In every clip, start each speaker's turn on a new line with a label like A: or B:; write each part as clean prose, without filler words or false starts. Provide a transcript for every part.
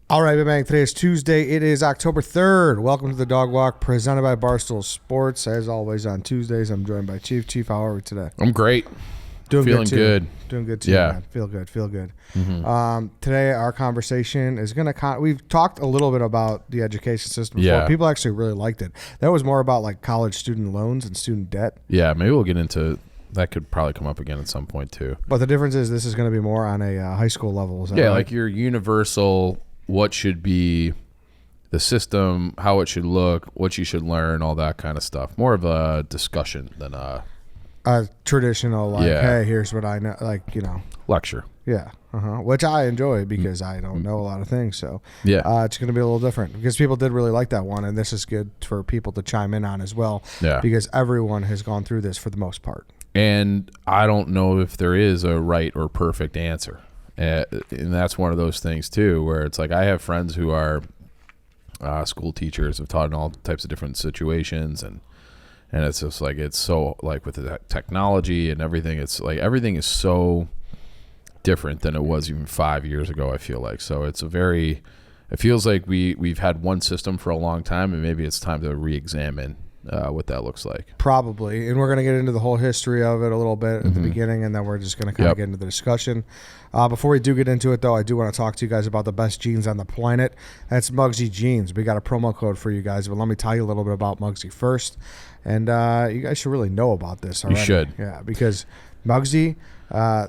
A: All right, Big Bang. Today is Tuesday. It is October 3rd. Welcome to the Dog Walk presented by Barstool Sports. As always on Tuesdays, I'm joined by Chief. Chief, how are we today?
B: I'm great.
A: Feeling
B: good.
A: Doing good too,
B: Yeah.
A: man. Feel good. Today, our conversation is going to we've talked a little bit about the education system before.
B: Yeah.
A: People actually really liked it. That was more about like college student loans and student debt.
B: Yeah, maybe we'll get into that. Could probably come up again at some point too.
A: But the difference is this is going to be more on a high school level. Is that
B: Yeah,
A: right?
B: like your universal, what should be the system, how it should look, what you should learn, all that kind of stuff. More of a discussion than a
A: traditional, like,
B: Yeah.
A: hey, here's what I know,
B: lecture.
A: Yeah, which I enjoy because I don't know a lot of things. So
B: Yeah.
A: it's going to be a little different because people did really like that one, and this is good for people to chime in on as well.
B: Yeah.
A: Because everyone has gone through this for the most part.
B: And I don't know if there is a right or perfect answer. And that's one of those things too, where it's like I have friends who are school teachers, have taught in all types of different situations, and it's just like, it's so like with the technology and everything, it's like everything is so different than it was even 5 years ago, I feel like. So it feels like we've had one system for a long time, and maybe it's time to re-examine what that looks like.
A: Probably. And we're going to get into the whole history of it a little bit at the beginning, and then we're just going to kind of get into the discussion. Before we do get into it, though, I do want to talk to you guys about the best jeans on the planet. That's MUGSY Jeans. We got a promo code for you guys, but let me tell you a little bit about MUGSY first. And you guys should really know about this already.
B: You should.
A: Yeah, because MUGSY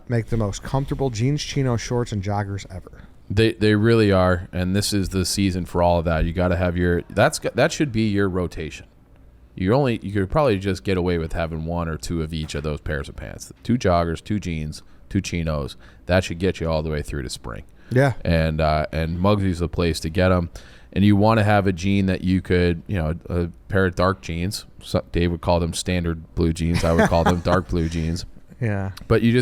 A: make the most comfortable jeans, chino, shorts, and joggers ever.
B: They really are, and this is the season for all of that. You got to have that should be your rotation. You could probably just get away with having one or two of each of those pairs of pants. 2 joggers, 2 jeans, 2 chinos. That should get you all the way through to spring.
A: Yeah.
B: And MUGSY's the place to get them. And you want to have a jean that you could, a pair of dark jeans. Dave would call them standard blue jeans. I would call them dark blue jeans.
A: Yeah.
B: But you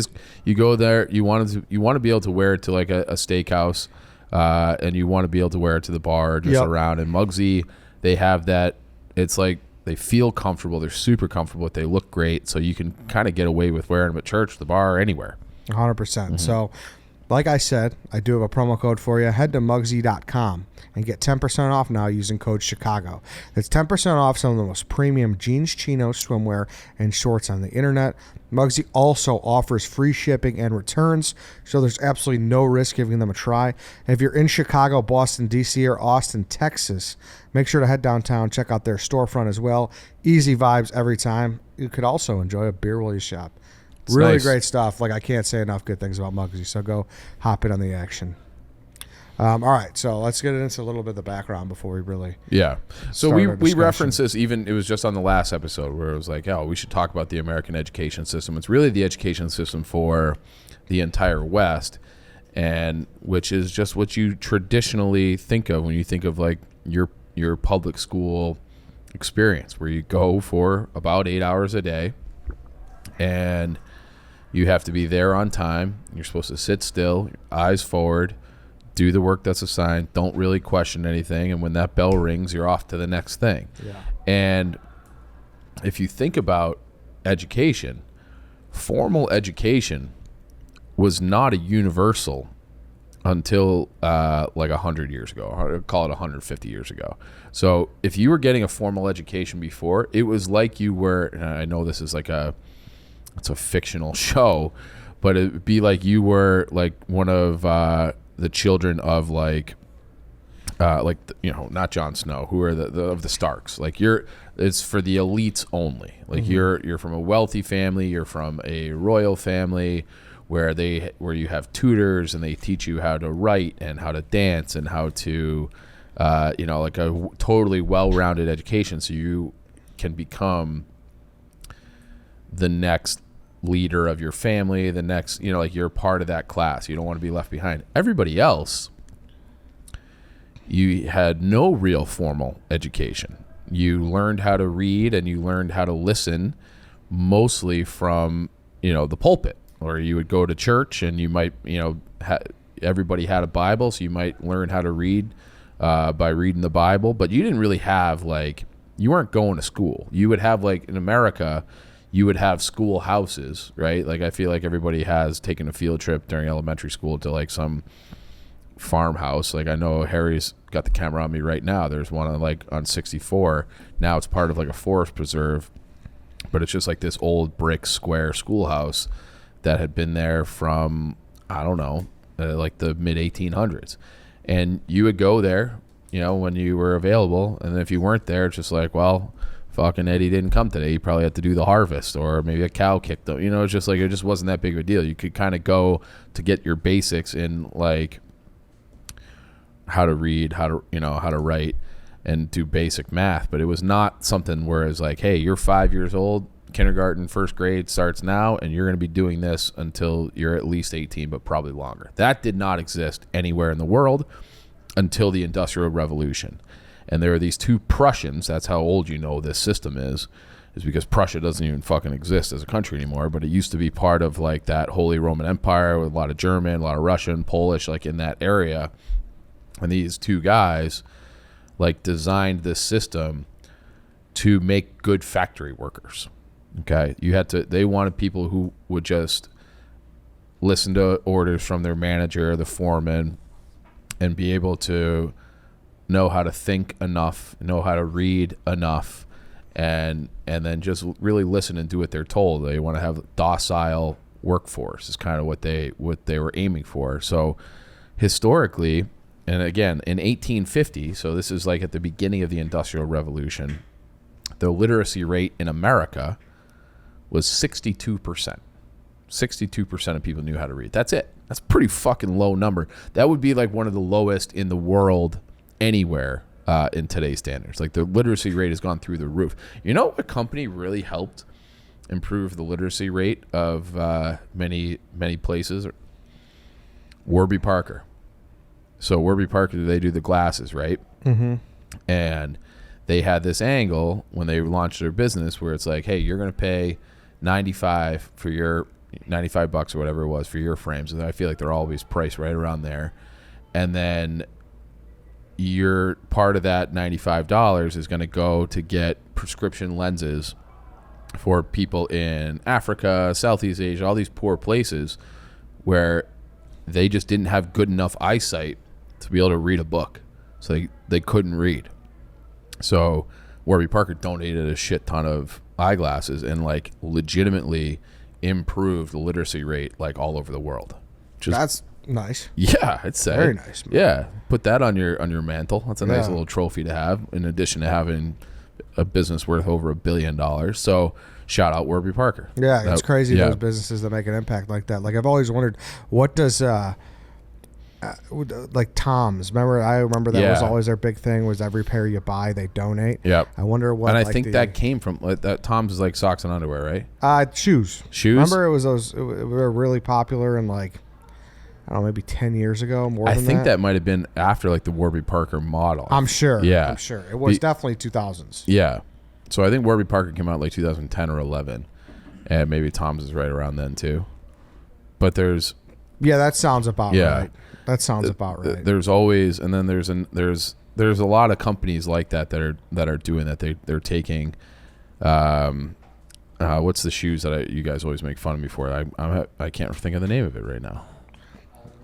B: go there. You want to be able to wear it to like a steakhouse, and you want to be able to wear it to the bar, just around. And MUGSY, they have that. It's like, they feel comfortable. They're super comfortable. They look great. So you can kind of get away with wearing them at church, the bar, anywhere.
A: 100%. So, like I said, I do have a promo code for you. Head to MUGSY.com and get 10% off now using code Chicago. That's 10% off some of the most premium jeans, chinos, swimwear, and shorts on the internet. MUGSY also offers free shipping and returns, so there's absolutely no risk giving them a try. If you're in Chicago, Boston, D.C., or Austin, Texas, make sure to head downtown, check out their storefront as well. Easy vibes every time. You could also enjoy a beer while you shop.
B: It's
A: really
B: nice.
A: Great stuff. Like, I can't say enough good things about MUGSY, so go hop in on the action. All right, so let's get into a little bit of the background before we really
B: So
A: start our
B: we
A: discussion.
B: referenced this, even it was just on the last episode where it was like, oh, we should talk about the American education system. It's really the education system for the entire West, and which is just what you traditionally think of when you think of like your public school experience, where you go for about 8 hours a day, and you have to be there on time. You're supposed to sit still, eyes forward, do the work that's assigned, don't really question anything, and when that bell rings, you're off to the next thing.
A: Yeah.
B: And if you think about education, formal education was not a universal until like 100 years ago. I'd call it 150 years ago. So if you were getting a formal education before, it was like you were, and I know this is like it's a fictional show, but it would be like you were like one of the children of not Jon Snow, who are of the Starks. Like it's for the elites only. Like you're from a wealthy family, you're from a royal family where you have tutors and they teach you how to write and how to dance and how to like a totally well-rounded education, so you can become the next leader of your family, the next, like you're part of that class. You don't want to be left behind. Everybody else, you had no real formal education. You learned how to read and you learned how to listen mostly from, the pulpit, or you would go to church and you might, everybody had a Bible, so you might learn how to read by reading the Bible, but you didn't really have you weren't going to school. You would have in America, you would have school houses, right? Like I feel like everybody has taken a field trip during elementary school to some farmhouse. Like, I know Harry's got the camera on me right now. There's one on 64. Now it's part of like a forest preserve, but it's just like this old brick square schoolhouse that had been there from, I don't know, like the mid 1800s. And you would go there, when you were available. And if you weren't there, it's just like, well, fucking Eddie didn't come today. He probably had to do the harvest, or maybe a cow kicked him. It's just like, it just wasn't that big of a deal. You could kind of go to get your basics in like how to read, how to write and do basic math. But it was not something where it's like, hey, you're 5 years old, kindergarten, first grade starts now, and you're going to be doing this until you're at least 18, but probably longer. That did not exist anywhere in the world until the Industrial Revolution. And there are these two Prussians. That's how old this system is because Prussia doesn't even fucking exist as a country anymore, but it used to be part of like that Holy Roman Empire with a lot of German, a lot of Russian, Polish, like in that area. And these two guys like designed this system to make good factory workers. Okay, they wanted people who would just listen to orders from their manager, the foreman, and be able to know how to think enough, know how to read enough, and then just really listen and do what they're told. They want to have docile workforce is kind of what they were aiming for. So historically, and again in 1850, so this is like at the beginning of the Industrial Revolution, the literacy rate in America was 62%. 62% of people knew how to read. That's it. That's a pretty fucking low number. That would be like one of the lowest in the world anywhere in today's standards. Like the literacy rate has gone through the roof. You know what company really helped improve the literacy rate of many places? Warby Parker. So Warby Parker, they do the glasses, right? Mm-hmm. And they had this angle when they launched their business where it's like, hey, you're going to pay $95 or whatever it was for your frames. And I feel like they're always priced right around there. And then your part of that $95 is going to go to get prescription lenses for people in Africa, Southeast Asia, all these poor places where they just didn't have good enough eyesight to be able to read a book. So they couldn't read. So Warby Parker donated a shit ton of eyeglasses and like legitimately improved the literacy rate like all over the world.
A: That's nice.
B: Yeah, I'd say
A: very nice, man.
B: Yeah, put that on your mantle. That's a nice little trophy to have, in addition to having a business worth over $1 billion. So shout out Warby Parker.
A: Yeah, it's crazy those businesses that make an impact like that. Like I've always wondered, what does like Tom's? I remember that was always their big thing. Was every pair you buy, they donate.
B: Yep.
A: I wonder what.
B: And I think that came from that. Tom's is like socks and underwear, right?
A: Shoes.
B: Remember,
A: it was those. They were really popular in like, I don't know, maybe 10 years ago. I
B: think that might have been after like the Warby Parker model.
A: I'm sure.
B: Yeah,
A: I'm sure it was definitely 2000s.
B: Yeah. So I think Warby Parker came out like 2010 or 11, and maybe Tom's is right around then too. But there's.
A: Yeah, that sounds about right. That sounds about right.
B: There's always, and then there's a lot of companies like that are doing that. They're taking, what's the shoes that you guys always make fun of me for? I can't think of the name of it right now.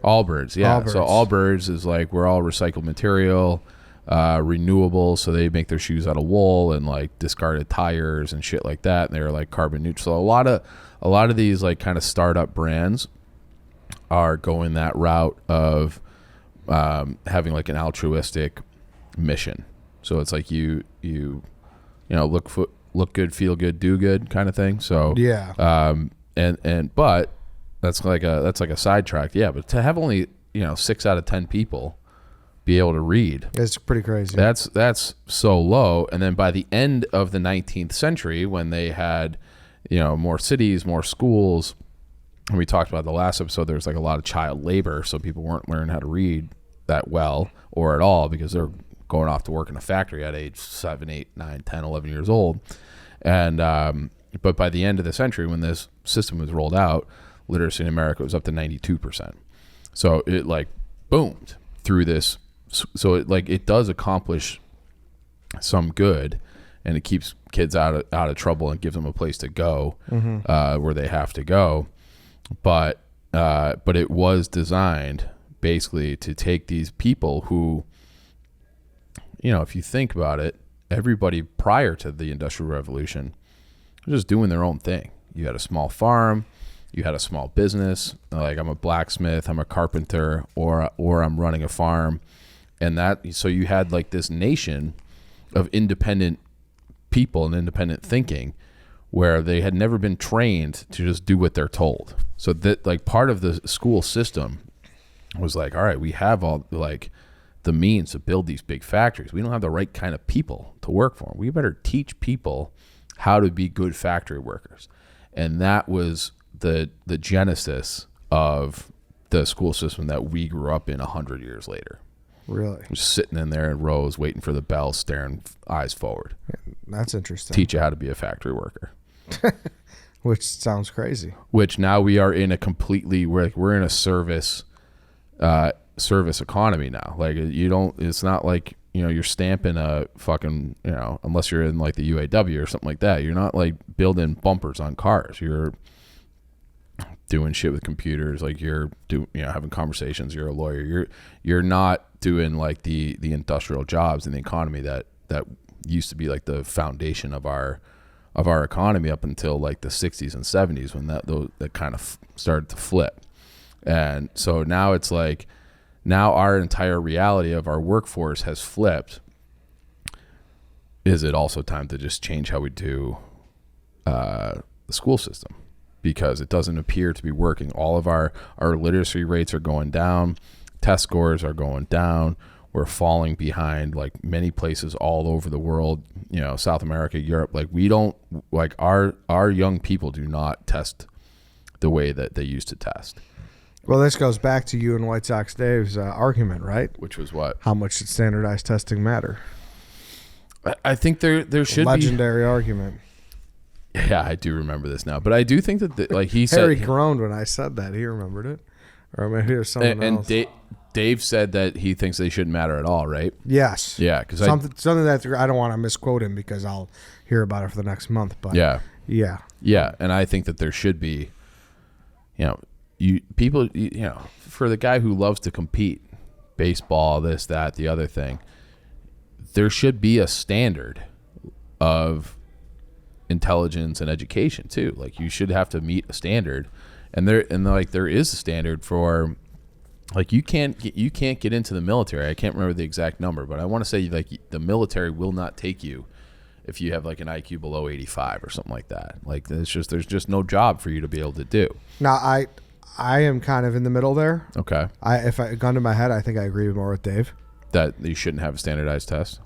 B: Allbirds, yeah. Allbirds. So Allbirds is like, we're all recycled material, renewable. So they make their shoes out of wool and like discarded tires and shit like that. And they're like carbon neutral. So a lot of these like kind of startup brands are going that route of having like an altruistic mission. So it's like you look good, feel good, do good kind of thing. So
A: yeah.
B: But that's like a sidetrack. Yeah, but to have only 6 out of 10 people be able to read,
A: it's pretty crazy.
B: That's so low. And then by the end of the 19th century, when they had more cities, more schools. And we talked about the last episode, there was like a lot of child labor, so people weren't learning how to read that well or at all because they're going off to work in a factory at age 7, 8, 9, 10, 11 years old. And but by the end of the century, when this system was rolled out, literacy in America was up to 92%. So it like boomed through this. So it does accomplish some good, and it keeps kids out of trouble and gives them a place to go where they have to go. But it was designed basically to take these people who, if you think about it, everybody prior to the Industrial Revolution was just doing their own thing. You had a small farm, you had a small business, like I'm a blacksmith, I'm a carpenter, or I'm running a farm. And so you had like this nation of independent people and independent thinking where they had never been trained to just do what they're told. So that like part of the school system was like, all right, we have all like the means to build these big factories. We don't have the right kind of people to work for them. We better teach people how to be good factory workers. And that was the genesis of the school system that we grew up in 100 years later.
A: Really?
B: Just sitting in there in rows, waiting for the bell, staring eyes forward.
A: That's interesting.
B: Teach you how to be a factory worker.
A: Which sounds crazy.
B: Which now we are in a completely, we're in a service economy now. Like it's not like, you're stamping a fucking, unless you're in like the UAW or something like that. You're not like building bumpers on cars. You're doing shit with computers. Like you're having conversations. You're a lawyer. You're not doing like the industrial jobs in the economy that used to be like the foundation of our economy up until like the 60s and 70s when that kind of started to flip. And so now it's like, now our entire reality of our workforce has flipped. Is it also time to just change how we do the school system? Because it doesn't appear to be working. All of our literacy rates are going down. Test scores are going down. We're falling behind like many places all over the world, South America, Europe. Like we don't, like our young people do not test the way that they used to test.
A: Well, this goes back to you and White Sox Dave's argument, right?
B: Which was what?
A: How much did standardized testing matter?
B: I think there should be.
A: Legendary argument.
B: Yeah, I do remember this now. But I do think that like he
A: Harry
B: said.
A: groaned when I said that. He remembered it. Or maybe it was someone else.
B: And Dave said that he thinks they shouldn't matter at all, right?
A: Yes.
B: Yeah, because
A: something that I don't want to misquote him because I'll hear about it for the next month. But
B: yeah,
A: and
B: I think that there should be, people, for the guy who loves to compete, baseball, this, that, the other thing, there should be a standard of intelligence and education too. Like you should have to meet a standard, and there is a standard for. Like you can't get into the military. I can't remember the exact number, but I want to say like the military will not take you if you have like an IQ below 85 or something like that. Like there's just no job for you to be able to do.
A: Now I am kind of in the middle there.
B: Okay.
A: If I gun to my head, I think I agree more with Dave.
B: That you shouldn't have a standardized test.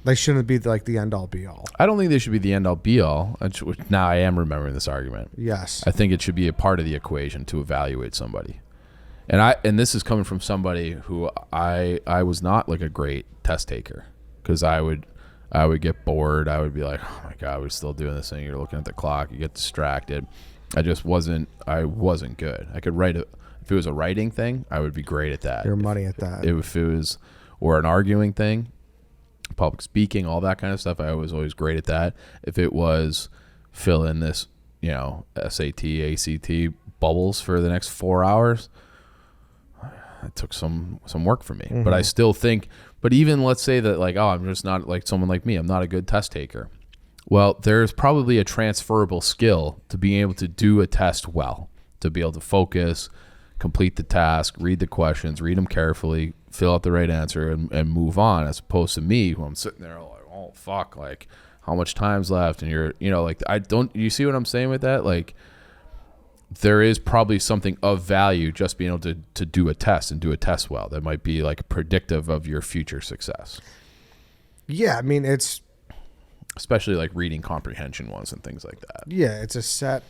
A: They shouldn't be like the end all be all.
B: I don't think they should be the end all be all. Now I am remembering this argument.
A: Yes.
B: I think it should be a part of the equation to evaluate somebody. And this is coming from somebody who I was not like a great test taker because I would get bored. I would be like, oh my God, we're still doing this thing. You're looking at the clock. You get distracted. I wasn't good. I could write if it was a writing thing, I would be great at that.
A: You're money at that.
B: If it was, or an arguing thing, public speaking, all that kind of stuff, I was always great at that. If it was fill in this, SAT, ACT bubbles for the next 4 hours, it took some work for me. Mm-hmm. But I still think, but even let's say that like, I'm just not like someone like me. I'm not a good test taker. Well, there's probably a transferable skill to being able to do a test well, to be able to focus, complete the task, read the questions, read them carefully, fill out the right answer and move on, as opposed to me who I'm sitting there like, oh fuck, like how much time's left? And you're, like you see what I'm saying with that? Like, there is probably something of value just being able to do a test and do a test well. That might be like predictive of your future success.
A: Yeah, I mean, it's...
B: Especially like reading comprehension ones and things like that.
A: Yeah, it's a set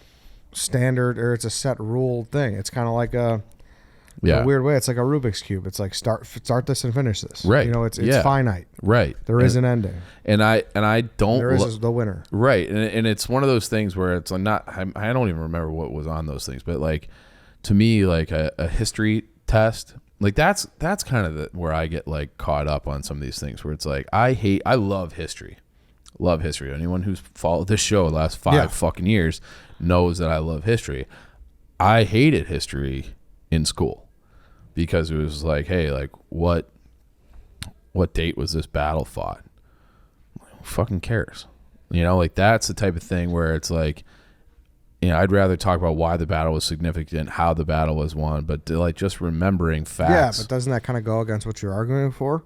A: standard or it's a set rule thing. It's kind of like a weird way. It's like a Rubik's Cube. It's like start this and finish this.
B: Right.
A: It's finite.
B: Right.
A: There is an ending.
B: And I don't...
A: There is the winner.
B: Right. And it's one of those things where it's not... I don't even remember what was on those things. But like, to me, like a history test, like that's kind of where I get like caught up on some of these things where it's like, I love history. Love history. Anyone who's followed this show the last 5 fucking years knows that I love history. I hated history in school. because it was like, hey, like what date was this battle fought? Who fucking cares? You know, like that's the type of thing where it's like, you know, I'd rather talk about why the battle was significant, how the battle was won, but like just remembering facts.
A: Yeah, but doesn't that kind of go against what you're arguing for?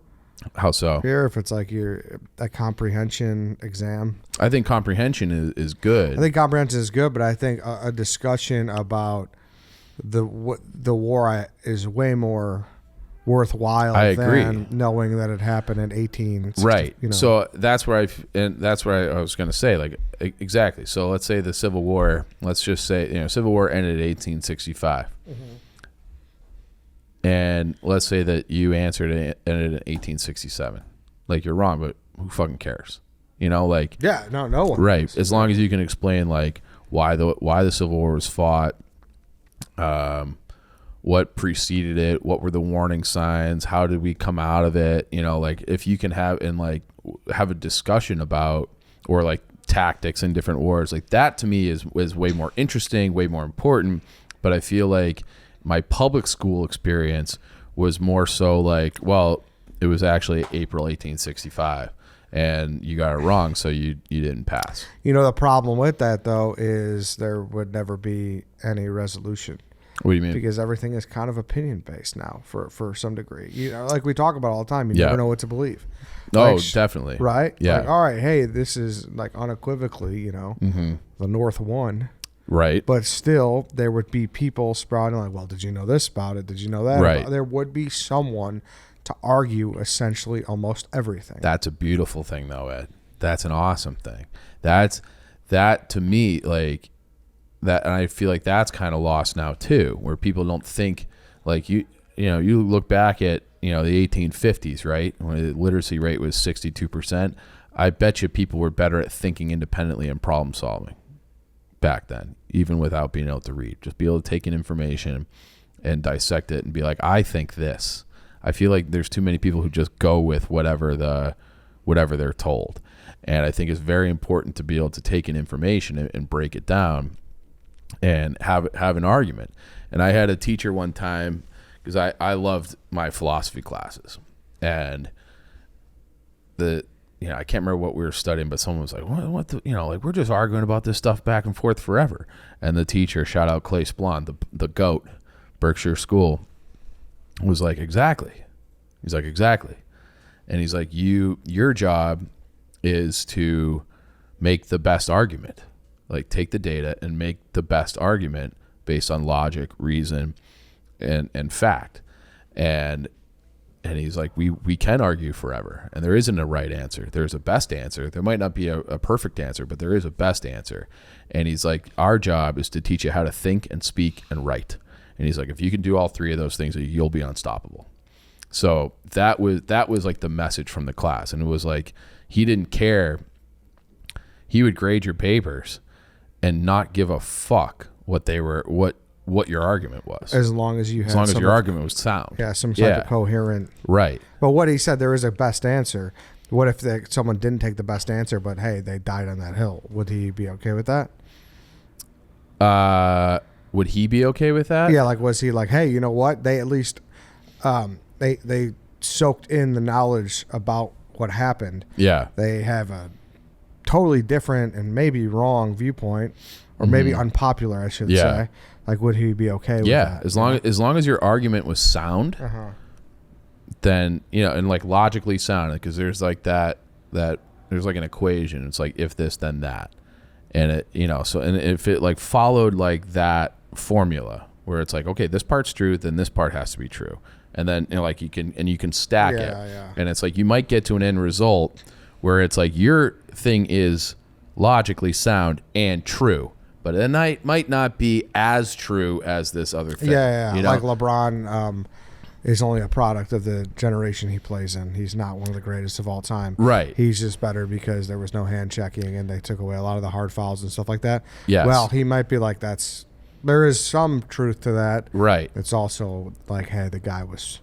B: How so?
A: Here, if it's like a comprehension exam.
B: I think comprehension is good.
A: I think comprehension is good, but I think a discussion about the war is way more worthwhile than knowing that it happened in 1860.
B: Right.
A: You know.
B: So that's where I was going to say, like, exactly. So let's say the Civil War, let's just say, you know, Civil War ended in 1865. Mm-hmm. And let's say that you answered it ended in 1867. Like, you're wrong, but who fucking cares? You know, like,
A: yeah, no one.
B: Right.
A: Knows.
B: As long as you can explain like why the Civil War was fought, what preceded it, what were the warning signs, how did we come out of it, you know, like if you can have a discussion about, or like tactics in different wars, like that to me is way more interesting, way more important. But I feel like my public school experience was more so like, well, it was actually April 1865 and you got it wrong, so you didn't pass.
A: You know, the problem with that though is there would never be any resolution.
B: What do you mean?
A: Because everything is kind of opinion based now for some degree. You know, like we talk about all the time, you never know what to believe.
B: Oh,
A: like,
B: definitely.
A: Right?
B: Yeah.
A: Like, all right, hey, this is like unequivocally, you know, the North won.
B: Right.
A: But still, there would be people sprouting like, well, did you know this about it? Did you know that?
B: Right.
A: There would be someone to argue essentially almost everything.
B: That's a beautiful thing, though, Ed. That's an awesome thing. That to me, like that, and I feel like that's kind of lost now too, where people don't think like you know, you look back at, you know, the 1850s, right, when the literacy rate was 62%. I bet you people were better at thinking independently and problem solving back then, even without being able to read. Just be able to take in information and dissect it and be like, I think this. I feel like there's too many people who just go with whatever they're told. And I think it's very important to be able to take in information and break it down and have an argument. And I had a teacher one time, because I loved my philosophy classes, and I can't remember what we were studying, but someone was like, what the, you know, like we're just arguing about this stuff back and forth forever. And the teacher, shout out Clay Splon, the GOAT, Berkshire School, was like, exactly. He's like, exactly. And he's like, your job is to make the best argument. Like, take the data and make the best argument based on logic, reason, and fact. And he's like, we can argue forever, and there isn't a right answer. There's a best answer. There might not be a perfect answer, but there is a best answer. And he's like, our job is to teach you how to think and speak and write. And he's like, if you can do all three of those things, you'll be unstoppable. So that was like the message from the class. And it was like, he didn't care. He would grade your papers and not give a fuck what your argument was.
A: As long as
B: your argument was sound.
A: Yeah, some type of coherent.
B: Right.
A: But what he said, there is a best answer. What if someone didn't take the best answer, but hey, they died on that hill? Would he be okay with that?
B: Would he be okay with that?
A: Yeah, like was he like, hey, you know what? They at least they soaked in the knowledge about what happened.
B: Yeah.
A: They have a totally different and maybe wrong viewpoint, or maybe unpopular, I should say. Like, would he be okay with that?
B: As long as your argument was sound, then, you know, and like logically sound, because there's like that there's like an equation. It's like if this, then that, and it, you know, so, and if it like followed like that formula where it's like, okay, this part's true, then this part has to be true, and then, you know, like you can stack it, and it's like you might get to an end result where it's like your thing is logically sound and true, but it might not be as true as this other thing.
A: Yeah.
B: You know?
A: Like LeBron is only a product of the generation he plays in. He's not one of the greatest of all time.
B: Right.
A: He's just better because there was no hand checking and they took away a lot of the hard fouls and stuff like that.
B: Yes.
A: Well, he might be like, there is some truth to that.
B: Right.
A: It's also like, hey, the guy was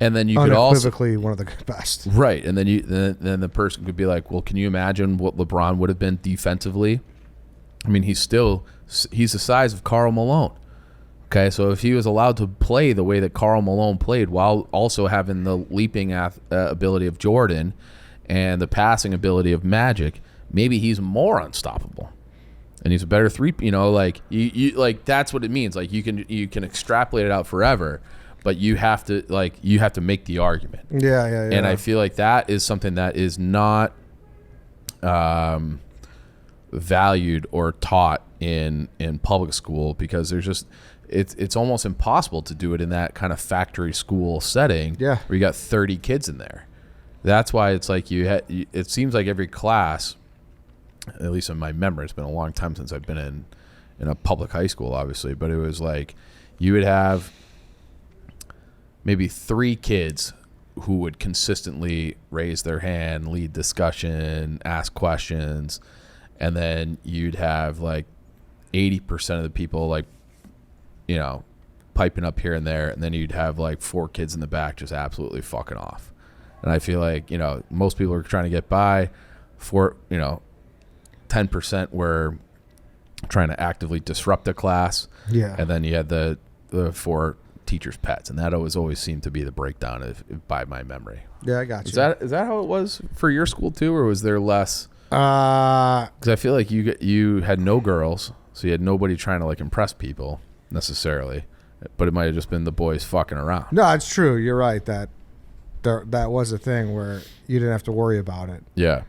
B: and then you could also
A: unequivocally one of the best.
B: Right. And then then the person could be like, well, can you imagine what LeBron would have been defensively? I mean, he's the size of Karl Malone. Okay, so if he was allowed to play the way that Karl Malone played while also having the leaping ability of Jordan and the passing ability of Magic, maybe he's more unstoppable. And he's a better three, like you like that's what it means. Like you can extrapolate it out forever, but you have to make the argument.
A: Yeah.
B: And I feel like that is something that is not valued or taught in public school, because there's just it's almost impossible to do it in that kind of factory school setting.
A: Yeah.
B: Where you got 30 kids in there. That's why it's like it seems like every class, at least in my memory, it's been a long time since I've been in a public high school, obviously, but it was like you would have maybe 3 kids who would consistently raise their hand, lead discussion, ask questions, and then you'd have like 80% of the people like, piping up here and there, and then you'd have like 4 kids in the back just absolutely fucking off. And I feel like, most people are trying to get by. 10% were trying to actively disrupt the class.
A: Yeah.
B: And then you had the 4 teachers' pets, and that always seemed to be the breakdown by my memory.
A: Yeah, I got you.
B: Is that how it was for your school too, or was there less?
A: Because
B: I feel like you had no girls, so you had nobody trying to like impress people necessarily, but it might have just been the boys fucking around.
A: No, it's true. You're right that that was a thing where you didn't have to worry about it.
B: Yeah.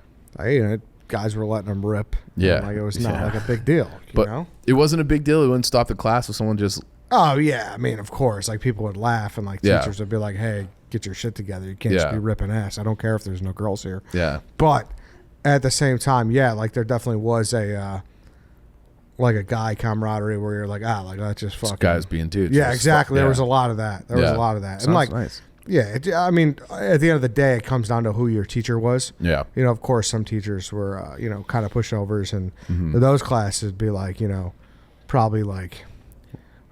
A: Guys were letting them rip.
B: Yeah.
A: Like it was not like a big deal.
B: But it wasn't a big deal. It wouldn't stop the class if someone just.
A: Oh yeah, I mean, of course. Like people would laugh, and like teachers would be like, "Hey, get your shit together. You can't just be ripping ass. I don't care if there's no girls here."
B: Yeah.
A: But at the same time, like there definitely was a like a guy camaraderie where you're like, like that's just fucking
B: guys being dudes.
A: Yeah, exactly. There was a lot of that. And
B: Sounds
A: like,
B: nice.
A: yeah, I mean, at the end of the day, it comes down to who your teacher was.
B: Yeah.
A: Of course, some teachers were, kind of pushovers, and those classes would be like, probably like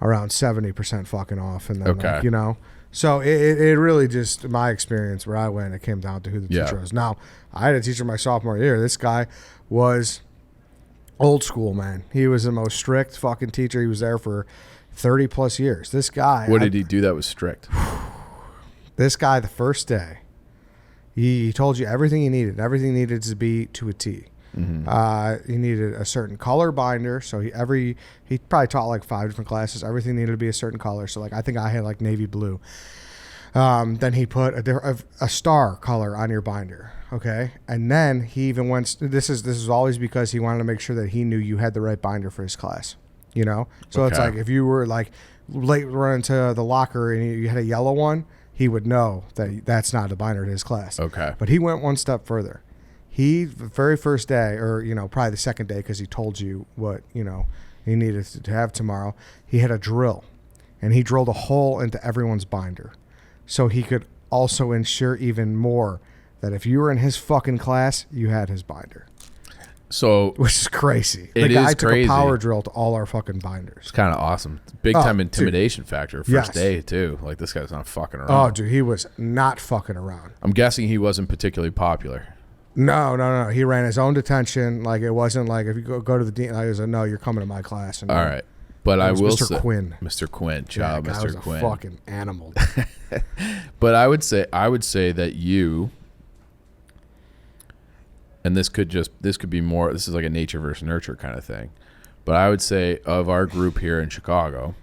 A: around 70% fucking off, and then like, so it really just, in my experience where I went, it came down to who the teacher was. Now, I had a teacher my sophomore year. This guy was old school, man. He was the most strict fucking teacher. He was there for 30 plus years. This guy.
B: What did he do that was strict?
A: This guy, the first day, he told you everything you needed. Everything needed to be to a T. He needed a certain color binder. So he probably taught like 5 different classes. Everything needed to be a certain color. So like I think I had like navy blue. Then he put a star color on your binder. Okay, and then he even went. This is always because he wanted to make sure that he knew you had the right binder for his class. So it's like if you were like late running to the locker and you had a yellow one, he would know that that's not a binder to his class.
B: Okay.
A: But he went one step further. The very first day, or, probably the second day, because he told you what, he needed to have tomorrow, he had a drill. And he drilled a hole into everyone's binder. So he could also ensure even more that if you were in his fucking class, you had his binder.
B: So
A: which is crazy. The guy took a power drill to all our fucking binders.
B: It's kind of awesome. Big time intimidation factor. First day too. Like this guy's not fucking around.
A: Oh, dude, he was not fucking around.
B: I'm guessing he wasn't particularly popular.
A: No. He ran his own detention. Like it wasn't like if you go to the dean, I was like, no, you're coming to my class. And
B: all right, but I will say,
A: Mr. Quinn.
B: Mr. Quinn, child,
A: yeah,
B: Mr. Quinn,
A: a fucking animal.
B: But I would say that you. And this could be more, this is like a nature versus nurture kind of thing. But I would say of our group here in Chicago,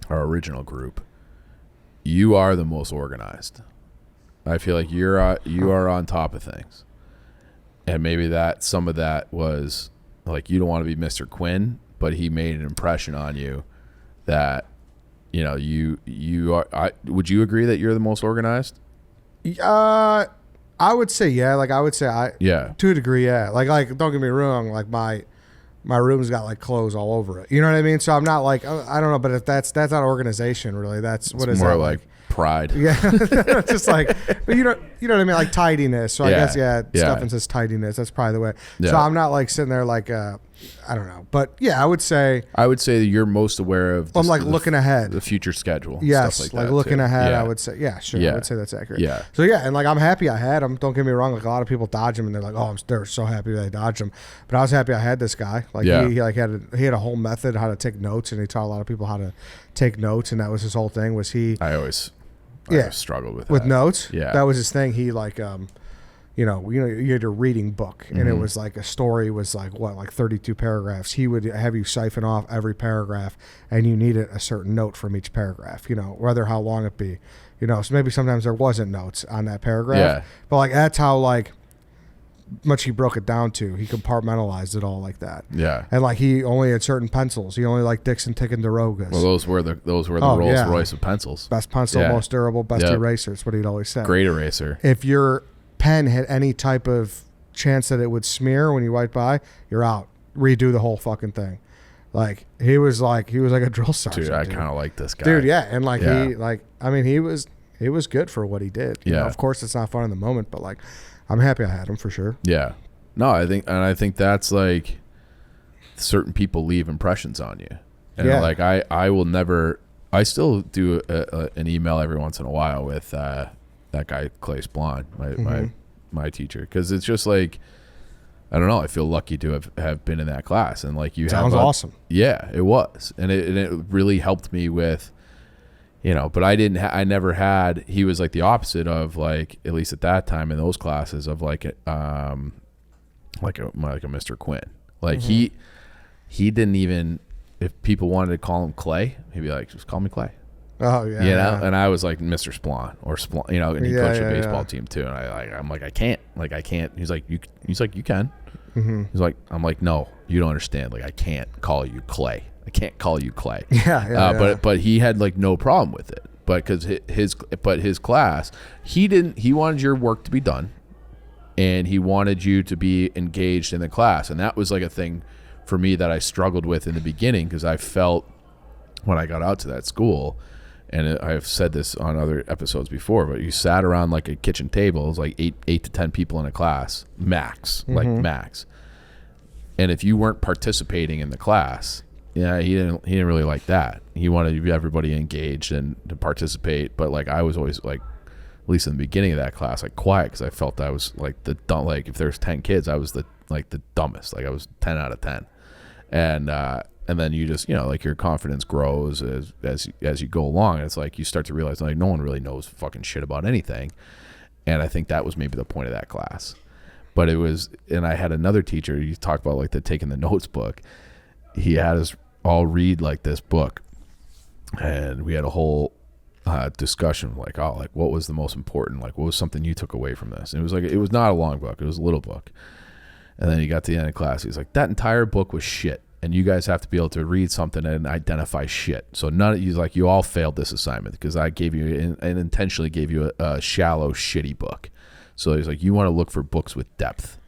B: our original group, you are the most organized. I feel like you are on top of things. And maybe that some of that was like you don't want to be Mr. Quinn, but he made an impression on you that, you are. Would you agree that you're the most organized?
A: I would say yeah. To a degree, yeah. Like don't get me wrong. Like my room's got like clothes all over it. You know what I mean? So I'm not like I don't know, but if that's not organization really. That's what is
B: more
A: that
B: like pride.
A: Yeah, just like, but you know what I mean, like tidiness. So I guess stuff and says tidiness. That's probably the way. Yeah. So I'm not like sitting there like I don't know. But yeah, I would say
B: that you're most aware of
A: I'm like looking ahead.
B: The future schedule.
A: Yes,
B: stuff
A: like
B: that
A: looking
B: too.
A: ahead,
B: Yeah.
A: I would say, yeah, sure.
B: Yeah.
A: I would say that's accurate.
B: Yeah.
A: So yeah, and like I'm happy I had him. Don't get me wrong. Like a lot of people dodge him, and they're like, oh, they're so happy they dodged him. But I was happy I had this guy. Like
B: Yeah.
A: he like he had a whole method how to take notes, and he taught a lot of people how to take notes, and that was his whole thing. Was he?
B: I always struggled with
A: with
B: that.
A: notes.
B: Yeah.
A: That was his thing. He like you had a reading book, and it was like a story was like 32 paragraphs. He would have you siphon off every paragraph, and you needed a certain note from each paragraph, whether how long it be, so maybe sometimes there wasn't notes on that paragraph,
B: Yeah.
A: but like that's how like much he broke it down to. He compartmentalized it all like that.
B: Yeah.
A: And like he only had certain pencils. He only liked Dixon Ticonderogas.
B: Well, those were the Rolls Royce of pencils.
A: Best pencil,
B: Yeah.
A: most durable, best
B: Yep.
A: eraser. That's what he'd always say.
B: Great eraser.
A: If your pen had any type of chance that it would smear when you wipe by, you're out. Redo the whole fucking thing. Like he was like a drill sergeant.
B: Dude, I kind of like this guy.
A: Dude, yeah, and like
B: Yeah.
A: he was good for what he did.
B: Yeah.
A: Of course, it's not fun in the moment, but like I'm happy I had him for sure.
B: Yeah. No, I think that's like certain people leave impressions on you. And
A: Yeah.
B: like I will never. I still do an email every once in a while with that guy Clay Blonde, my teacher, because it's just like I don't know. I feel lucky to have been in that class, and like you
A: Sounds awesome.
B: Yeah, it was, and it really helped me with, But I didn't. I never had. He was like the opposite of like, at least at that time in those classes, of like a Mr. Quinn. Like he didn't even, if people wanted to call him Clay, he'd be like, just call me Clay.
A: Oh yeah.
B: Yeah. And I was like Mr. Splon or Splon, and he coached a baseball
A: yeah.
B: team too. And I'm like, I can't. He's like, you can.
A: Mm-hmm.
B: I'm like, no, you don't understand. Like, I can't call you Clay. I can't call you Clay.
A: Yeah.
B: But he had like no problem with it. But because his class, he wanted your work to be done, and he wanted you to be engaged in the class. And that was like a thing for me that I struggled with in the beginning, because I felt when I got out to that school, and I've said this on other episodes before, but you sat around like a kitchen table. It was like 8 to 10 people in a class, max, like max. And if you weren't participating in the class, he didn't really like that. He wanted everybody engaged and to participate. But like I was always like, at least in the beginning of that class, like quiet, because I felt I was like the dumb. Like if there's 10 kids, I was the dumbest. Like I was 10 out of 10, and then you just like your confidence grows as you go along. And it's like you start to realize like no one really knows fucking shit about anything. And I think that was maybe the point of that class. But it was, and I had another teacher. You talked about like the taking the notes book. He had us all read like this book, and we had a whole discussion like what was the most important, like what was something you took away from this. And it was not a long book, it was a little book. And then he got to the end of class, he's like, that entire book was shit, and you guys have to be able to read something and identify shit. So none of you all failed this assignment because I gave you and intentionally gave you a shallow, shitty book. So he's like, you want to look for books with depth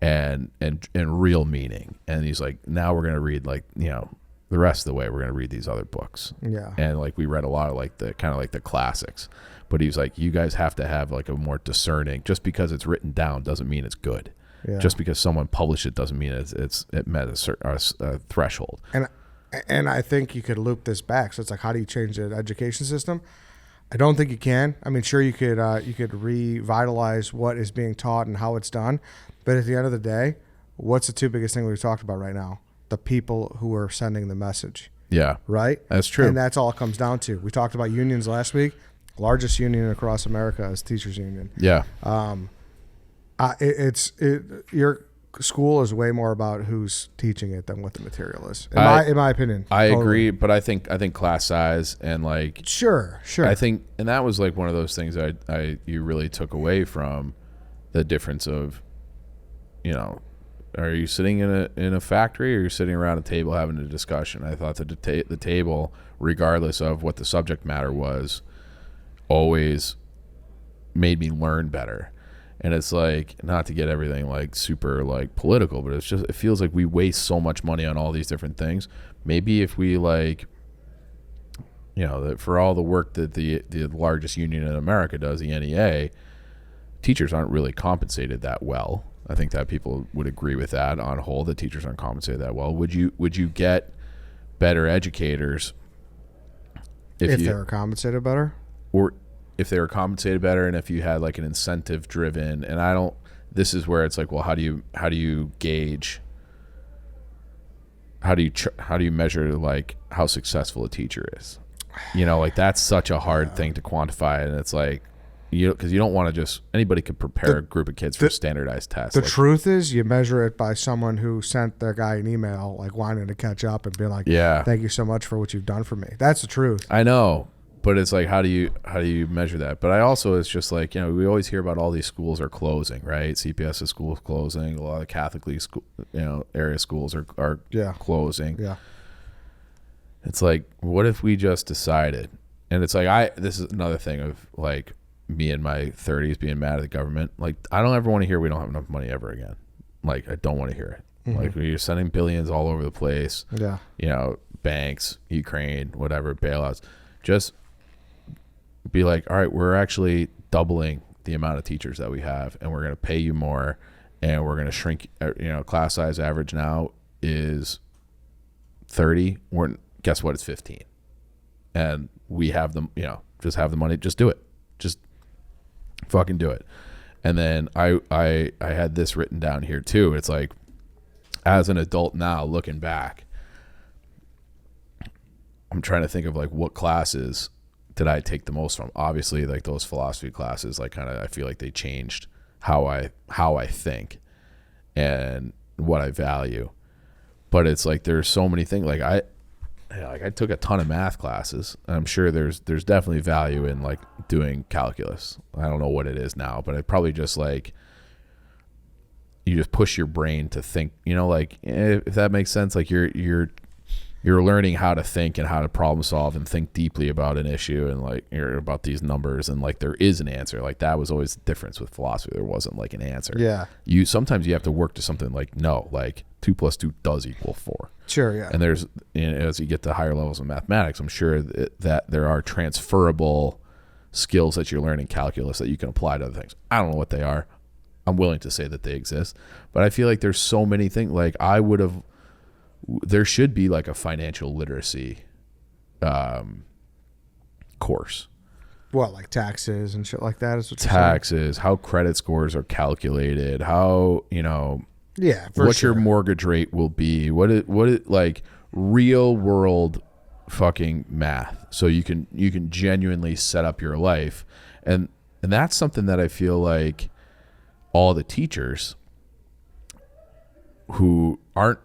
B: and real meaning. And he's like, now we're gonna read the rest of the way we're gonna read these other books.
A: Yeah.
B: And like we read a lot of like the kind of like the classics. But he was like, you guys have to have like a more discerning. Just because it's written down doesn't mean it's good.
A: Yeah.
B: Just because someone published it doesn't mean it met a certain threshold.
A: And I think you could loop this back. So it's like, how do you change the education system? I don't think you can. I mean, sure, you could revitalize what is being taught and how it's done, but at the end of the day, what's the two biggest things we've talked about right now? The people who are sending the message.
B: Yeah,
A: right.
B: That's true,
A: and that's all it comes down to. We talked about unions last week. Largest union across America is teachers union.
B: Yeah.
A: Your school is way more about who's teaching it than what the material is. In my opinion,
B: I
A: totally
B: agree, but I think class size and like
A: sure.
B: I think, and that was like one of those things you really took away from the difference of, are you sitting in a factory or you're sitting around a table having a discussion? I thought that the table, regardless of what the subject matter was, always made me learn better. And it's like, not to get everything like super like political, but it feels like we waste so much money on all these different things. Maybe if we like, for all the work that the largest union in America does, the NEA, teachers aren't really compensated that well. I think that people would agree with that on whole, that teachers aren't compensated that well. Would you get better educators
A: if they were compensated better?
B: Or if they were compensated better, and if you had like an incentive driven, and this is where it's like, well, how do you gauge, how do you measure like how successful a teacher is? You know, like that's such a hard thing to quantify, and it's like, because you don't want to just, anybody could prepare a group of kids for standardized tests.
A: The truth is, you measure it by someone who sent their guy an email like wanting to catch up and be like,
B: yeah,
A: thank you so much for what you've done for me. That's the truth.
B: I know, but it's like, how do you measure that? But I also, it's just like, you know, we always hear about all these schools are closing, right? CPS's schools closing, a lot of Catholic League school, you know, area schools are closing.
A: Yeah.
B: It's like, what if we just decided? And it's like, this is another thing of like me in my 30s being mad at the government. Like, I don't ever want to hear we don't have enough money ever again. Like, I don't want to hear it. Mm-hmm. Like, you're sending billions all over the place.
A: Yeah.
B: You know, banks, Ukraine, whatever, bailouts. Just be like, all right, we're actually doubling the amount of teachers that we have, and we're going to pay you more, and we're going to shrink. You know, class size average now is 30. Guess what? It's 15. And we have them, you know, just have the money. Just do it. Just fucking do it. And then I had this written down here too. It's like, as an adult now, looking back, I'm trying to think of like what classes did I take the most from. Obviously, like those philosophy classes, like kind of, I feel like they changed how I think and what I value. But it's like, there's so many things. Like I took a ton of math classes. I'm sure there's definitely value in like doing calculus. I don't know what it is now, but I probably just like, you just push your brain to think, you know, like if that makes sense, like you're learning how to think and how to problem solve and think deeply about an issue, and like you're about these numbers, and like there is an answer. Like that was always the difference with philosophy. There wasn't like an answer.
A: Yeah.
B: Sometimes you have to work to something like, no, like 2 + 2 does equal 4.
A: Sure, yeah.
B: And there's, you know, as you get to higher levels of mathematics, I'm sure that there are transferable skills that you learn in calculus that you can apply to other things. I don't know what they are. I'm willing to say that they exist, but I feel like there's so many things. Like there should be like a financial literacy course.
A: What, like taxes and shit like that? Is what
B: taxes, how credit scores are calculated, how, you know,
A: yeah,
B: what your mortgage rate will be, what it like real world fucking math, so you can genuinely set up your life, and that's something that I feel like all the teachers who aren't,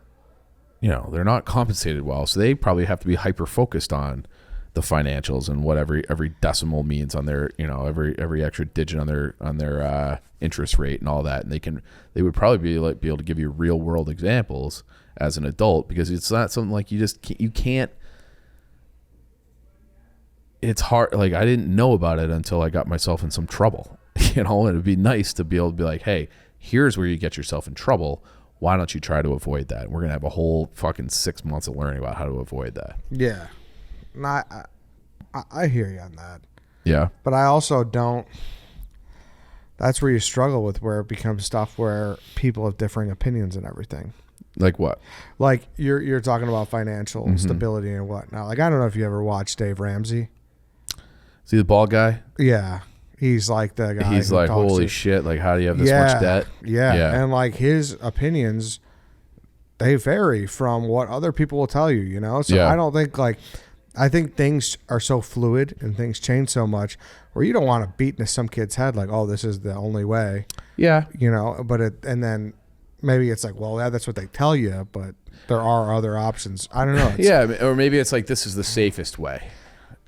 B: you know, they're not compensated well, so they probably have to be hyper focused on the financials and what every decimal means on their, you know, every extra digit on their interest rate and all that, and they would probably be able to give you real world examples as an adult, because it's not something like you can't. It's hard. Like, I didn't know about it until I got myself in some trouble, you know, and it'd be nice to be able to be like, hey, here's where you get yourself in trouble. Why don't you try to avoid that? And we're going to have a whole fucking 6 months of learning about how to avoid that.
A: Yeah. No, I hear you on that.
B: Yeah.
A: But I also don't. That's where you struggle with, where it becomes stuff where people have differing opinions and everything.
B: Like what?
A: Like you're talking about financial stability and whatnot. Like, I don't know if you ever watched Dave Ramsey.
B: Is he the bald guy?
A: Yeah. He's like the guy.
B: He's like, holy shit, like, how do you have this much debt?
A: Yeah. And like his opinions, they vary from what other people will tell you, you know? So I don't think I think things are so fluid and things change so much where you don't want to beat into some kid's head like, oh, this is the only way.
B: Yeah.
A: You know, and then maybe it's like, well, yeah, that's what they tell you, but there are other options. I don't know.
B: Yeah. Or maybe it's like, this is the safest way.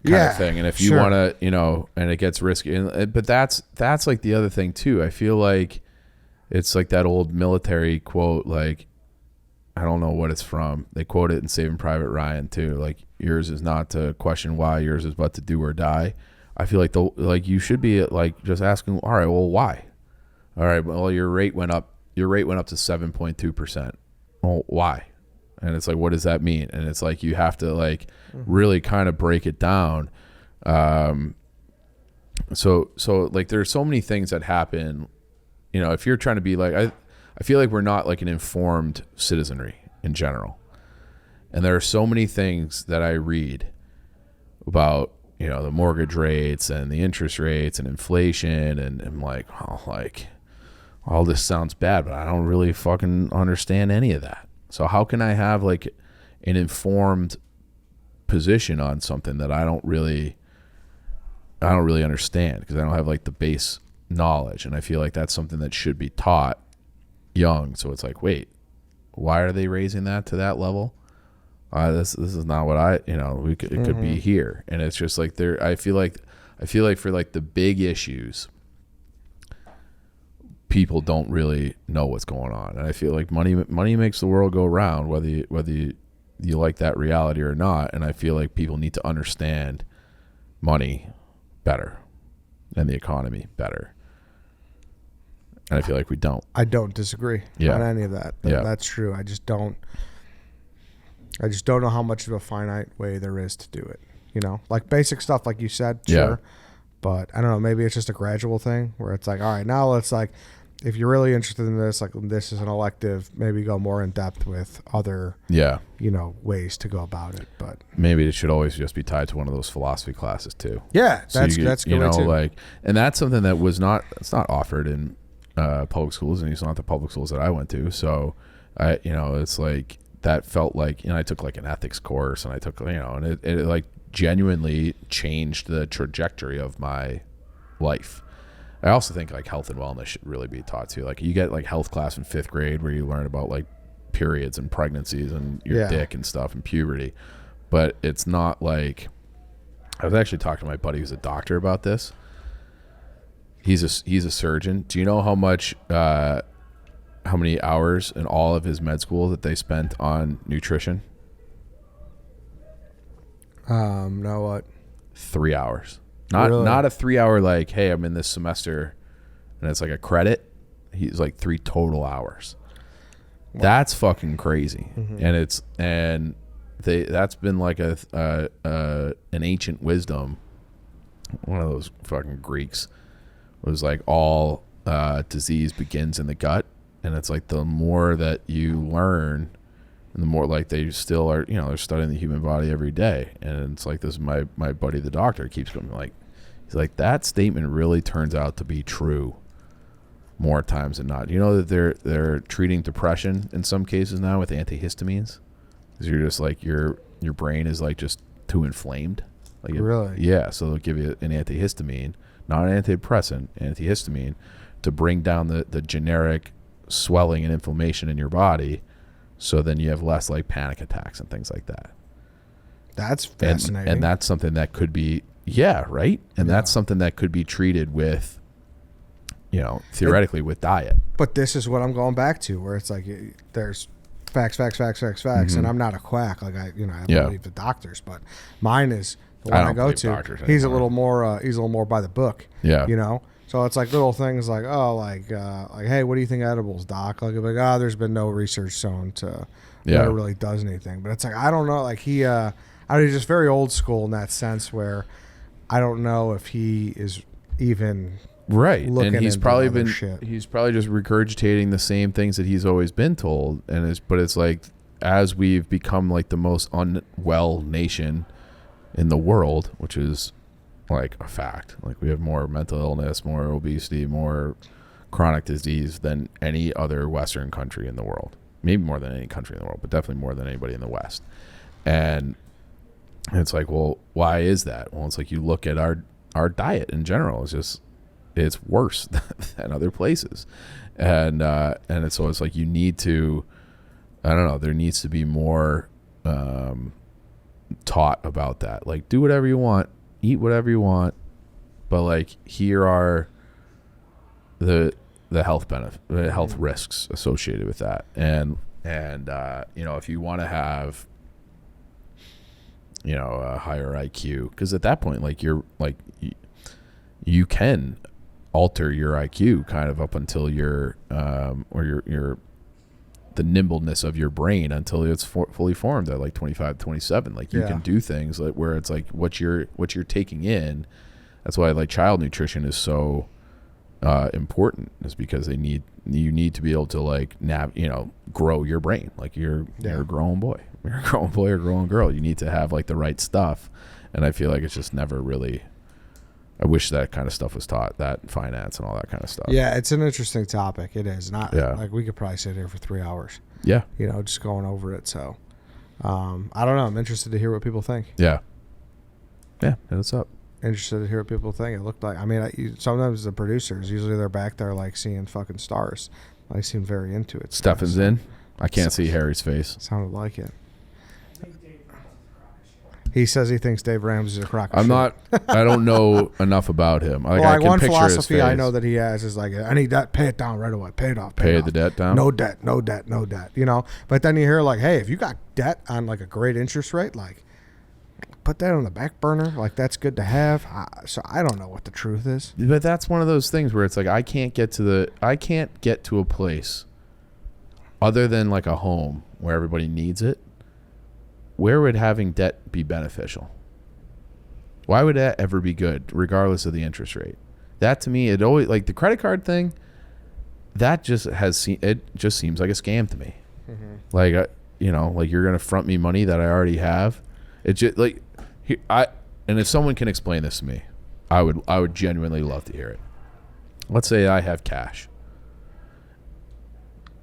B: Kind of thing. And if you want to, you know, and it gets risky, but that's like the other thing too. I feel like it's like that old military quote, like, I don't know what it's from. They quote it in Saving Private Ryan too. Like, yours is not to question why, yours is but to do or die. I feel like you should be like just asking, all right, well, why? All right, well, your rate went up to 7.2%. Well, why? And it's like, what does that mean? And it's like, you have to like really kind of break it down. So like, there's so many things that happen, you know, if you're trying to be like, I feel like we're not like an informed citizenry in general. And there are so many things that I read about, the mortgage rates and the interest rates and inflation, and I'm like, oh, like all this sounds bad, but I don't really fucking understand any of that. So how can I have like an informed position on something that I don't really understand, because I don't have like the base knowledge? And I feel like that's something that should be taught young. So it's like, wait, why are they raising that to that level? This is not what it could be here. And it's just like I feel like for like the big issues, people don't really know what's going on. And I feel like money makes the world go round, whether you like that reality or not. And I feel like people need to understand money better and the economy better. And I feel like we don't.
A: I don't disagree on any of that. That's true. I just don't know how much of a finite way there is to do it. Like basic stuff, like you said, sure. But I don't know, maybe it's just a gradual thing where it's like, all right, now let's like, if you're really interested in this, like this is an elective, maybe go more in depth with other, ways to go about it. But
B: maybe it should always just be tied to one of those philosophy classes too.
A: Yeah, that's good too.
B: Like, and that's something that it's not offered in public schools, and it's not the public schools that I went to. So it's like, that felt like, I took like an ethics course, and I took, and it like genuinely changed the trajectory of my life. I also think like health and wellness should really be taught too. Like you get like health class in 5th grade where you learn about like periods and pregnancies and your dick and stuff and puberty. But it's not like, I was actually talking to my buddy who's a doctor about this. He's a surgeon. Do you know how many hours in all of his med school that they spent on nutrition?
A: No, what?
B: 3 hours.
A: Really?
B: Not a 3 hour like, hey, I'm in this semester and it's like a credit. He's like 3 total hours. Wow. That's fucking crazy. Mm-hmm. And that's been like an ancient wisdom. One of those fucking Greeks was like, all disease begins in the gut. And it's like the more that you learn, and the more like they still are, they're studying the human body every day. And it's like this, my buddy, the doctor, keeps going like, he's like, that statement really turns out to be true more times than not. You know that they're treating depression in some cases now with antihistamines, because you're just like, your brain is like just too inflamed. Like
A: really?
B: Yeah. So they'll give you an antihistamine, not an antidepressant, antihistamine, to bring down the generic swelling and inflammation in your body, so then you have less like panic attacks and things like that.
A: That's fascinating.
B: And that's something that could be, right? And that's something that could be treated with, theoretically with diet.
A: But this is what I'm going back to, where it's like there's facts,
B: Mm-hmm.
A: and I'm not a quack. Like I believe the doctors, but mine is the one I go to. He's a little more by the book.
B: Yeah.
A: So it's like little things like, hey, what do you think of edibles, doc? Like, there's been no research shown to that it really does anything. But it's like, I don't know. Like he's just very old school in that sense, where I don't know if he is even
B: right.
A: looking
B: and he's
A: into
B: probably
A: other shit.
B: He's probably just regurgitating the same things that he's always been told. But it's like, as we've become like the most unwell nation in the world, which is like a fact, like we have more mental illness, more obesity, more chronic disease than any other Western country in the world, maybe more than any country in the world, but definitely more than anybody in the West. And it's like, well, why is that? Well, it's like, you look at our diet in general, it's worse than other places. And so it's like, you need to, I don't know, there needs to be more taught about that. Like, do whatever you want, eat whatever you want, but like, here are the health risks associated with that. And if you want to have, a higher IQ, because at that point, like, you're like, you can alter your IQ kind of up until your the nimbleness of your brain until it's fully formed at like 25, 27. Like, you can do things like where it's like what you're taking in. That's why like child nutrition is so important is because you need to be able to like grow your brain. Like you're a growing boy. You're a growing boy or growing girl. You need to have like the right stuff. And I feel like it's just never really, I wish that kind of stuff was taught, that finance and all that kind of stuff.
A: Yeah, it's an interesting topic. It is. Not like we could probably sit here for 3 hours.
B: Yeah.
A: Just going over it. So I don't know. I'm interested to hear what people think.
B: Yeah. Yeah. What's up?
A: Interested to hear what people think. It looked like, sometimes the producers, usually they're back there like seeing fucking stars. They seem very into it.
B: Stefan's in. I can't see Harry's face.
A: Sounded like it. He says he thinks Dave Ramsey's a crock of
B: I'm
A: shit.
B: not. I don't know enough about him. Like, I can
A: one
B: picture
A: philosophy
B: his face.
A: I know that he has is like, any debt, pay it down right away. Pay it off.
B: Pay the debt down.
A: No debt. No debt. No debt. But then you hear like, hey, if you got debt on like a great interest rate, like put that on the back burner. Like that's good to have. So I don't know what the truth is.
B: But that's one of those things where it's like I can't get to a place other than like a home where everybody needs it. Where would having debt be beneficial? Why would that ever be good, regardless of the interest rate? That to me, it always like the credit card thing. That just seems like a scam to me. Mm-hmm. Like like you're gonna front me money that I already have. It just like and if someone can explain this to me, I would genuinely love to hear it. Let's say I have cash.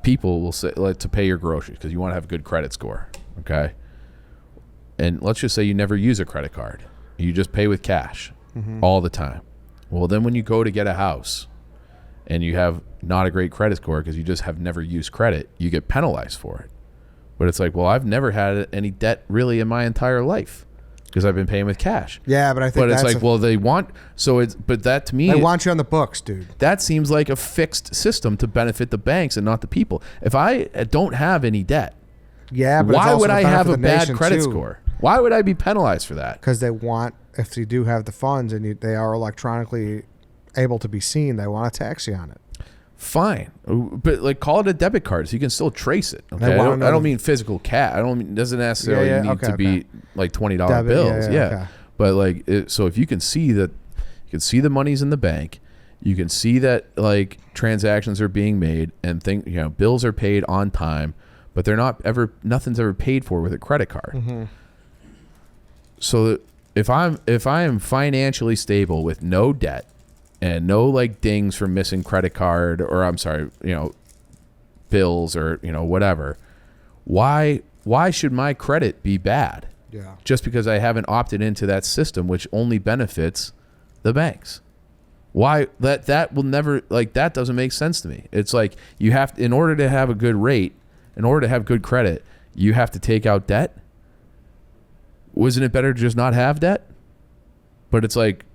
B: People will say like to pay your groceries because you want to have a good credit score. Okay. And let's just say you never use a credit card. You just pay with cash all the time. Well, then when you go to get a house and you have not a great credit score because you just have never used credit, you get penalized for it. But it's like, well, I've never had any debt really in my entire life because I've been paying with cash.
A: Yeah, but I think
B: it's like, but that to me,
A: they want you on the books, dude.
B: That seems like a fixed system to benefit the banks and not the people. If I don't have any debt,
A: but
B: why would I have a bad credit score? Why would I be penalized for that?
A: Because they want, if you do have the funds and they are electronically able to be seen, they want to tax you on it.
B: Fine, but like call it a debit card so you can still trace it. Okay, I don't mean physical cash. It doesn't necessarily need to be like $20 bills. Okay. But like, so if you can see that, you can see the money's in the bank, you can see that like transactions are being made and bills are paid on time, but nothing's ever paid for with a credit card. Mm-hmm. So if I am financially stable with no debt and no like dings from missing credit card or bills or whatever, why should my credit be bad?
A: Yeah. Just
B: because I haven't opted into that system which only benefits the banks. Why that will never, like, that doesn't make sense to me. It's like you have to, in order to have a good rate, in order to have good credit, you have to take out debt. Wasn't it better to just not have debt? But it's like,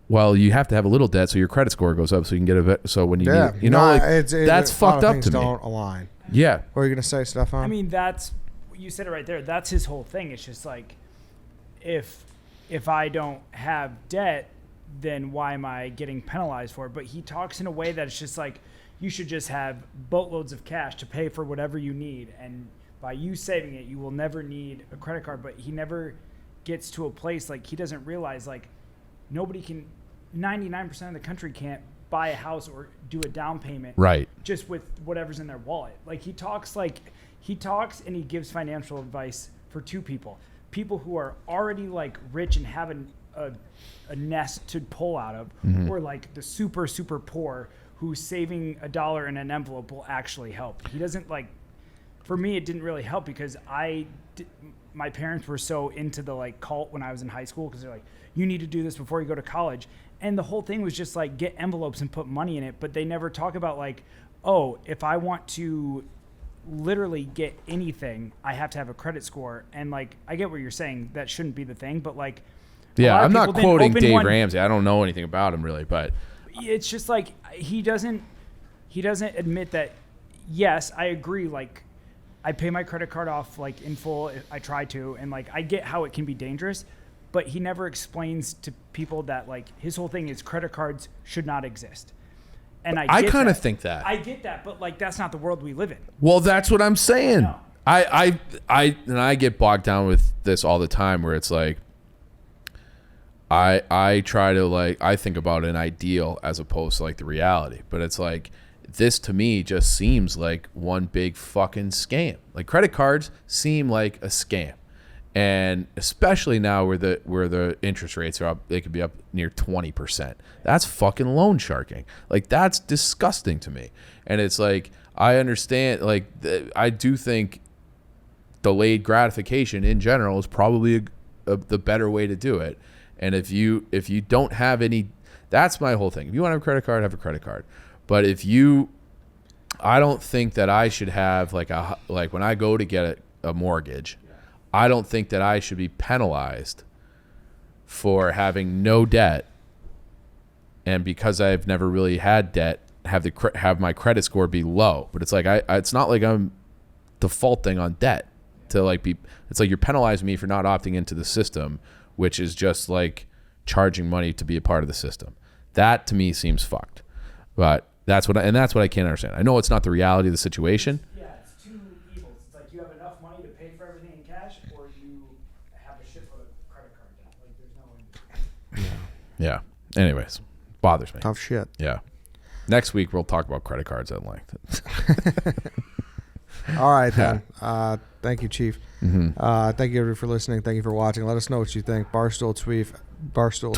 B: well, you have to have a little debt so your credit score goes up so you can get so when you that's fucked up to me.
A: Don't align.
B: Yeah.
A: What are you gonna say, Stefan?
C: I mean, you said it right there. That's his whole thing. It's just like, if I don't have debt, then why am I getting penalized for it? But he talks in a way that it's just like you should just have boatloads of cash to pay for whatever you need, and by you saving it, you will never need a credit card. But he never gets to a place, like, he doesn't realize, like, 99% of the country can't buy a house or do a down payment just with whatever's in their wallet. Like, he talks and he gives financial advice for two people who are already like rich and have a nest to pull out of, or like the super, super poor who's saving $1 in an envelope will actually help. He doesn't, like, for me, it didn't really help because my parents were so into the like cult when I was in high school, because they're like, you need to do this before you go to college. And the whole thing was just like, get envelopes and put money in it. But they never talk about like, oh, if I want to literally get anything, I have to have a credit score. And like, I get what you're saying. That shouldn't be the thing. But like,
B: yeah, I'm not quoting Dave Ramsey. I don't know anything about him really, but
C: it's just like, he doesn't admit that. Yes, I agree. Like, I pay my credit card off like in full. I try to, and like, I get how it can be dangerous, but he never explains to people that like his whole thing is credit cards should not exist. And I
B: kind of think that.
C: I get that, but like, that's not the world we live in.
B: Well, that's what I'm saying.
C: No.
B: I get bogged down with this all the time, where it's like, I try to like, I think about an ideal as opposed to like the reality, but it's like, this to me just seems like one big fucking scam. Like credit cards seem like a scam. And especially now where the interest rates are up, they could be up near 20%. That's fucking loan sharking. Like that's disgusting to me. And it's like, I understand, like I do think delayed gratification in general is probably the better way to do it. And if you don't have any, that's my whole thing. If you want to have a credit card, have a credit card. But I don't think that I should have like when I go to get a mortgage, I don't think that I should be penalized for having no debt. And because I've never really had debt, have my credit score be low. But it's like, it's not like I'm defaulting on debt to like it's like you're penalizing me for not opting into the system, which is just like charging money to be a part of the system. That to me seems fucked. But that's what I can't understand. I know it's not the reality of the situation.
C: Yeah, it's two evils. It's like you have enough money to pay for everything in cash, or you have a shitload of credit card debt. Like there's no in between.
B: Yeah. Anyways, bothers me.
A: Tough shit.
B: Yeah. Next week we'll talk about credit cards at length.
A: All right then. Thank you, Chief.
B: Mm-hmm.
A: Thank you everybody for listening. Thank you for watching. Let us know what you think. Barstool Tweef. Barstool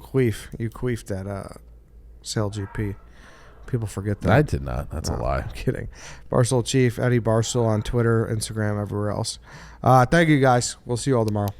A: Queef. You queefed at Sale GP. People forget that.
B: I did not. That's a lie.
A: I'm kidding. Barstool Chief, Eddie Barstool on Twitter, Instagram, everywhere else. Thank you guys. We'll see you all tomorrow.